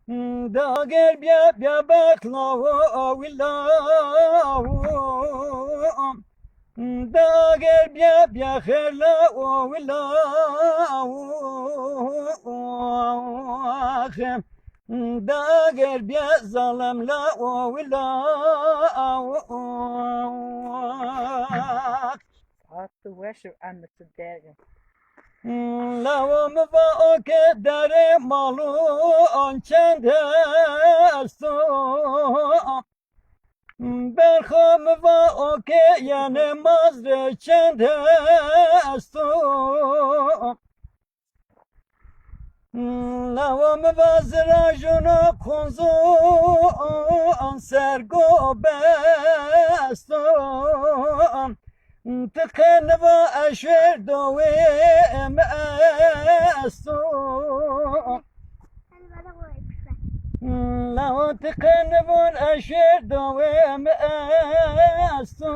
داگر بیا بیا بخلاو آویلاو داگر بیا بیا خلا آویلاو داگر بیا ظلم لا آویلاو After worship and the Sudan. لوام با که در مالو آنچند است برخم و که یعنی مزر چند است لوام و زراجون کنزو آن سرگو بست تقن و اشر دوی ام استو لو تقن و اشر دوی ام استو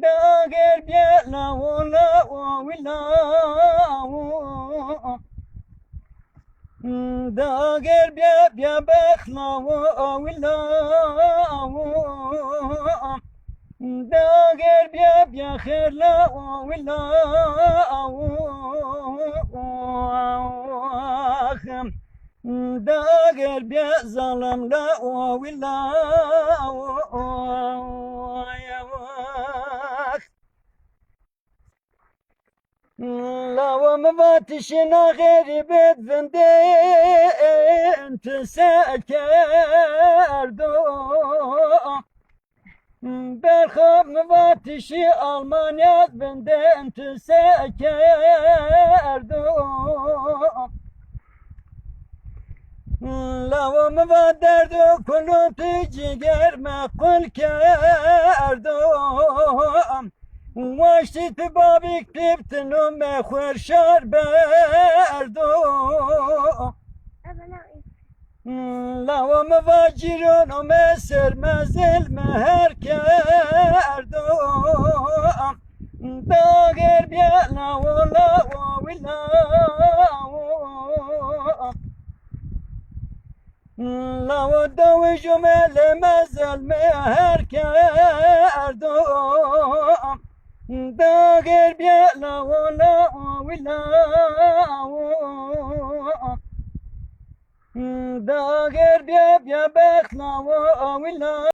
داگر بیا لو لا ولا داگر بیا بیا بخلا ولا داگر بیا بیا خلا ولا داگر بیا ظلم لا ولا لو مباتشنا غريبة فندي انت ساكردو برخب مباتشي ألمانيا فندي انت ساكردو لو مبادردو كلو تجيگر ما قل كردو واشتی تو بابی کلیپتنو مخور شار بردو لو مواجرون و مسر مزل مهر کردو داگر بیا لو لو دو جمل مزل مهر کردو داگر بیا لا داگر بیا بیا بخلا